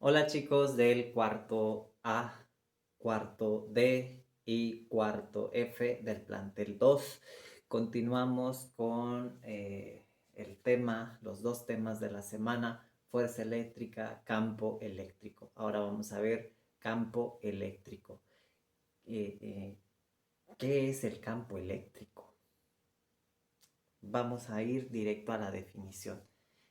Hola chicos del cuarto A, cuarto D y cuarto F del plantel 2. Continuamos con los dos temas de la semana, fuerza eléctrica, campo eléctrico. Ahora vamos a ver campo eléctrico. Eh, eh, ¿Qué es el campo eléctrico? Vamos a ir directo a la definición.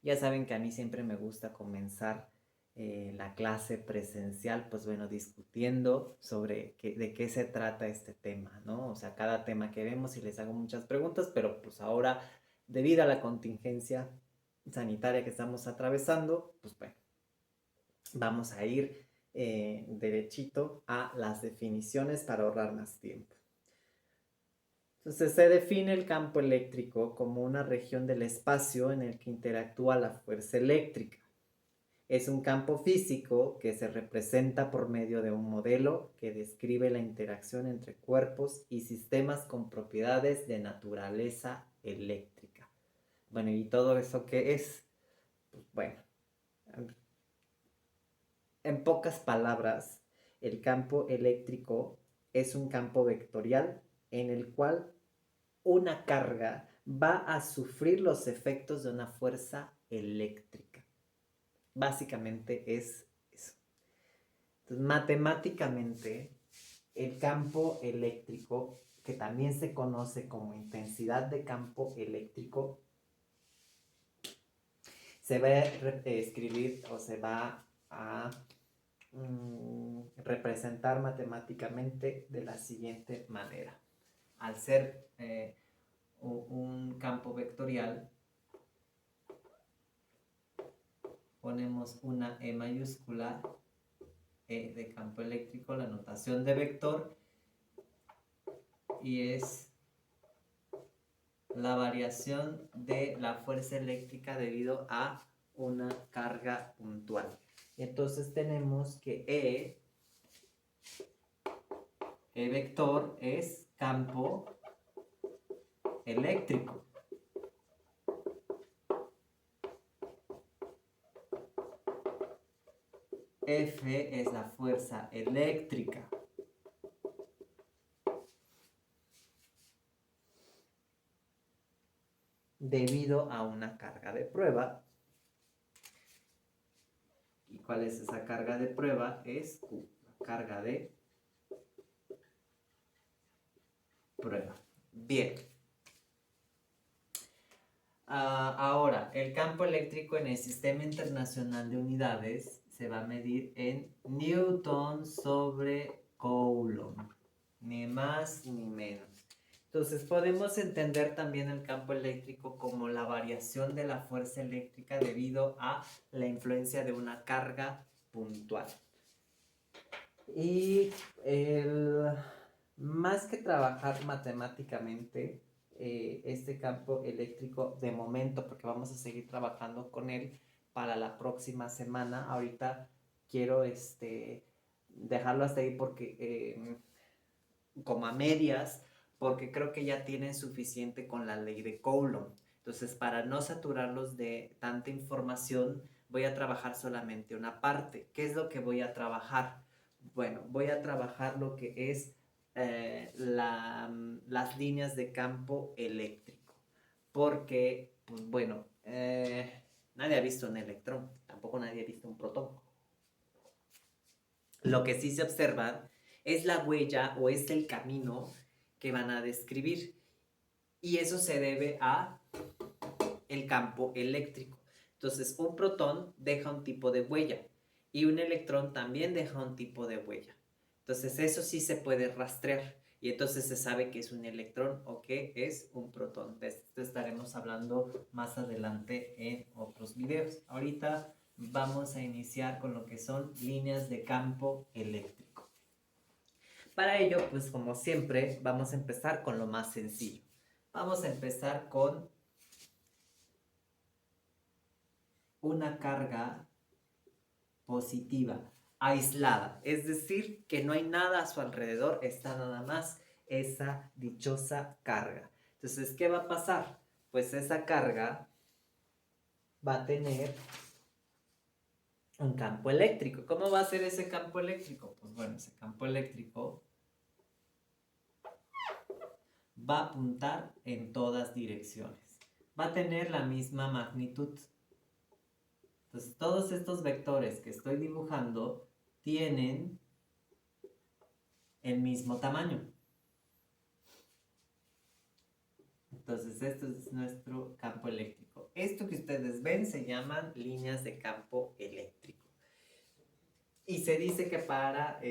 Ya saben que a mí siempre me gusta comenzar la clase presencial, pues bueno, discutiendo sobre de qué se trata este tema, ¿no? O sea, cada tema que vemos y les hago muchas preguntas, pero pues ahora, debido a la contingencia sanitaria que estamos atravesando, pues bueno, vamos a ir derechito a las definiciones para ahorrar más tiempo. Entonces se define el campo eléctrico como una región del espacio en el que interactúa la fuerza eléctrica. Es un campo físico que se representa por medio de un modelo que describe la interacción entre cuerpos y sistemas con propiedades de naturaleza eléctrica. Bueno, ¿y todo eso qué es? Pues bueno, en pocas palabras, el campo eléctrico es un campo vectorial en el cual una carga va a sufrir los efectos de una fuerza eléctrica. Básicamente es eso. Entonces, matemáticamente, el campo eléctrico, que también se conoce como intensidad de campo eléctrico, se va a escribir o se va a representar matemáticamente de la siguiente manera. Al ser un campo vectorial, ponemos una E mayúscula, E de campo eléctrico, la notación de vector, y es la variación de la fuerza eléctrica debido a una carga puntual. Entonces tenemos que E vector es campo eléctrico. F es la fuerza eléctrica. Debido a una carga de prueba. ¿Y cuál es esa carga de prueba? Es Q, la carga de prueba. Bien. Ahora, el campo eléctrico en el Sistema Internacional de Unidades se va a medir en Newton sobre Coulomb. Ni más ni menos. Entonces podemos entender también el campo eléctrico como la variación de la fuerza eléctrica debido a la influencia de una carga puntual. Y más que trabajar matemáticamente este campo eléctrico de momento, porque vamos a seguir trabajando con él para la próxima semana, ahorita quiero dejarlo hasta ahí porque como a medias, porque creo que ya tienen suficiente con la ley de Coulomb. Entonces, para no saturarlos de tanta información, voy a trabajar solamente una parte. ¿Qué es lo que voy a trabajar? Bueno, voy a trabajar lo que es las líneas de campo eléctrico. Porque, pues bueno, nadie ha visto un electrón, tampoco nadie ha visto un protón. Lo que sí se observa es la huella o es el camino que van a describir. Y eso se debe a el campo eléctrico. Entonces, un protón deja un tipo de huella y un electrón también deja un tipo de huella. Entonces, eso sí se puede rastrear y entonces se sabe que es un electrón o que es un protón. De esto estaremos hablando más adelante en otros videos. Ahorita vamos a iniciar con lo que son líneas de campo eléctrico. Para ello, pues como siempre, vamos a empezar con lo más sencillo. Vamos a empezar con una carga positiva, aislada. Es decir, que no hay nada a su alrededor, está nada más esa dichosa carga. Entonces, ¿qué va a pasar? Pues esa carga va a tener un campo eléctrico. ¿Cómo va a ser ese campo eléctrico? Pues bueno, ese campo eléctrico va a apuntar en todas direcciones. Va a tener la misma magnitud. Entonces, todos estos vectores que estoy dibujando tienen el mismo tamaño. Entonces, esto es nuestro campo eléctrico. Esto que ustedes ven se llaman líneas de campo eléctrico. Y se dice que para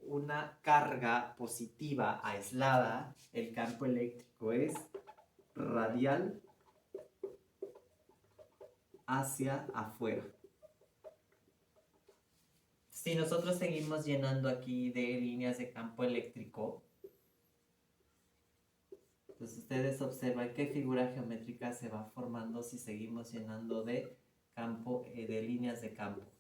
una carga positiva aislada, el campo eléctrico es radial hacia afuera. Si nosotros seguimos llenando aquí de líneas de campo eléctrico, pues ustedes observan qué figura geométrica se va formando si seguimos llenando de campo, de líneas de campo.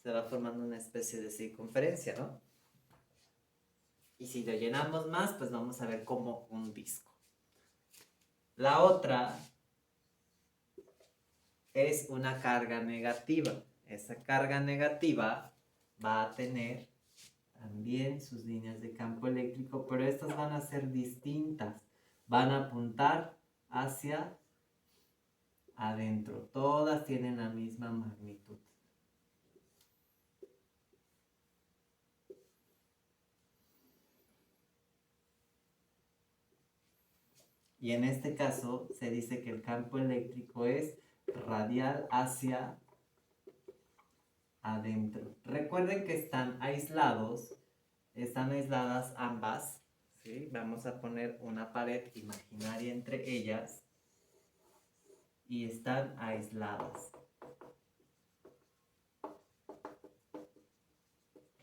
Se va formando una especie de circunferencia, ¿no? Y si lo llenamos más, pues vamos a ver como un disco. La otra es una carga negativa. Esa carga negativa va a tener también sus líneas de campo eléctrico, pero estas van a ser distintas. Van a apuntar hacia adentro. Todas tienen la misma magnitud. Y en este caso se dice que el campo eléctrico es radial hacia adentro. Recuerden que están aisladas ambas. ¿Sí? Vamos a poner una pared imaginaria entre ellas y están aisladas.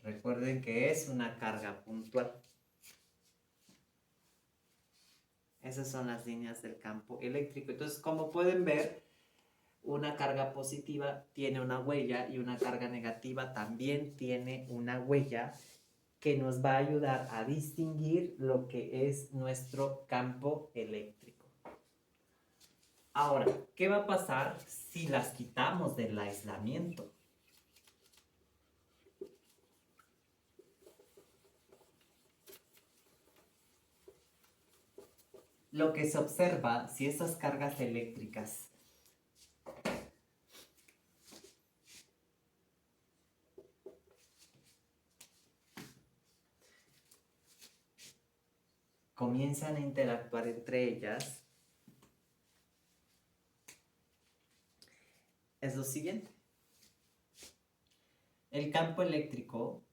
Recuerden que es una carga puntual. Esas son las líneas del campo eléctrico. Entonces, como pueden ver, una carga positiva tiene una huella y una carga negativa también tiene una huella que nos va a ayudar a distinguir lo que es nuestro campo eléctrico. Ahora, ¿qué va a pasar si las quitamos del aislamiento? Lo que se observa, si esas cargas eléctricas comienzan a interactuar entre ellas, es lo siguiente. El campo eléctrico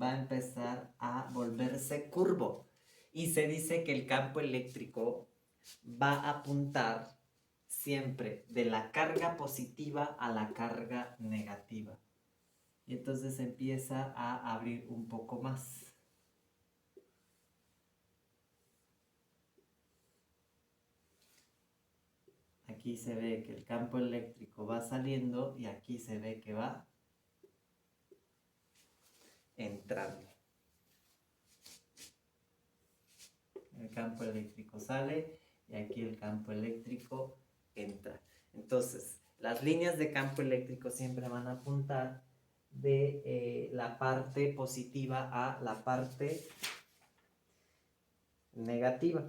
va a empezar a volverse curvo. Y se dice que el campo eléctrico va a apuntar siempre de la carga positiva a la carga negativa. Y entonces empieza a abrir un poco más. Aquí se ve que el campo eléctrico va saliendo y aquí se ve que va entrando. El campo eléctrico sale y aquí el campo eléctrico entra. Entonces, las líneas de campo eléctrico siempre van a apuntar de la parte positiva a la parte negativa.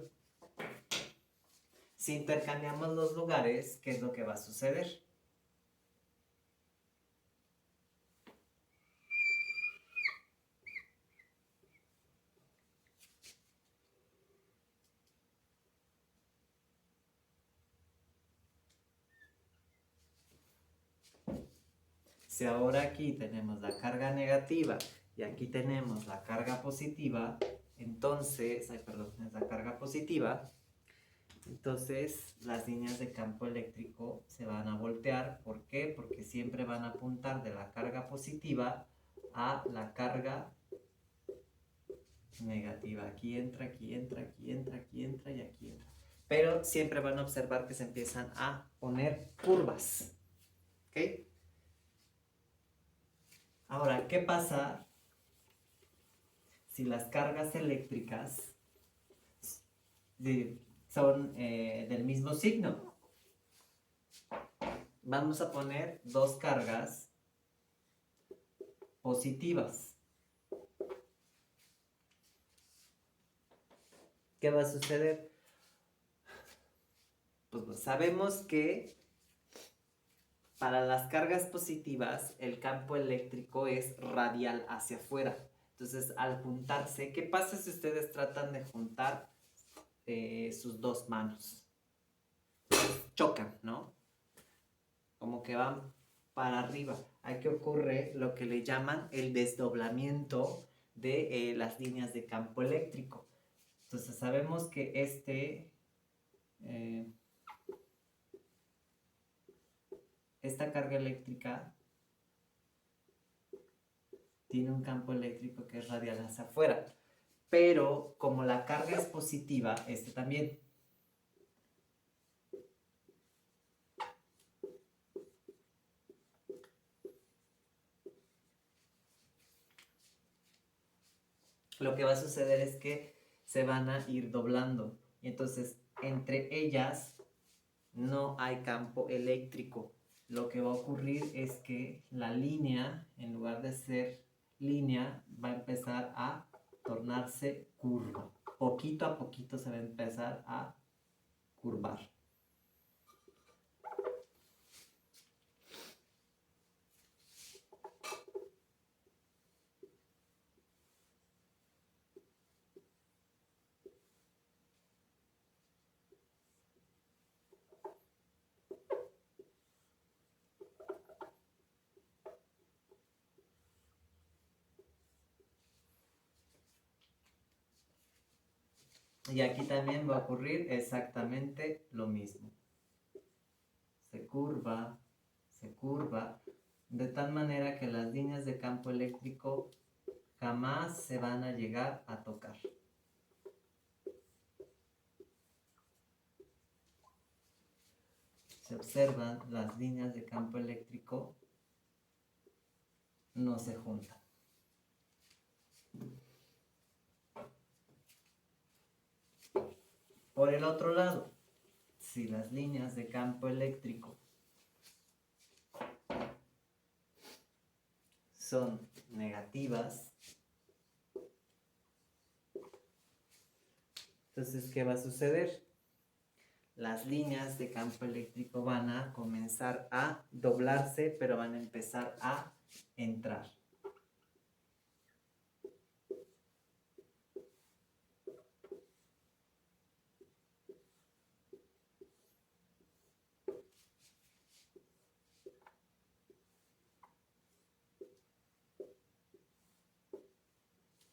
Si intercambiamos los lugares, ¿qué es lo que va a suceder? Si ahora aquí tenemos la carga negativa y aquí tenemos la carga positiva, entonces, es la carga positiva, entonces las líneas de campo eléctrico se van a voltear. ¿Por qué? Porque siempre van a apuntar de la carga positiva a la carga negativa. Aquí entra, aquí entra, aquí entra, aquí entra y aquí entra. Pero siempre van a observar que se empiezan a poner curvas. ¿Ok? Ahora, ¿qué pasa si las cargas eléctricas son del mismo signo? Vamos a poner dos cargas positivas. ¿Qué va a suceder? Pues sabemos que para las cargas positivas el campo eléctrico es radial hacia afuera. Entonces, al juntarse, ¿qué pasa si ustedes tratan de juntar sus dos manos? Chocan, ¿no? Como que van para arriba. Aquí ocurre lo que le llaman el desdoblamiento de las líneas de campo eléctrico. Entonces sabemos que esta carga eléctrica tiene un campo eléctrico que es radial hacia afuera. Pero como la carga es positiva, este también. Lo que va a suceder es que se van a ir doblando. Y entonces, entre ellas no hay campo eléctrico. Lo que va a ocurrir es que la línea, en lugar de ser línea, va a empezar a tornarse curva. Poquito a poquito se va a empezar a curvar. Y aquí también va a ocurrir exactamente lo mismo. Se curva, de tal manera que las líneas de campo eléctrico jamás se van a llegar a tocar. Se observan, las líneas de campo eléctrico no se juntan. Por el otro lado, si las líneas de campo eléctrico son negativas, entonces, ¿qué va a suceder? Las líneas de campo eléctrico van a comenzar a doblarse, pero van a empezar a entrar.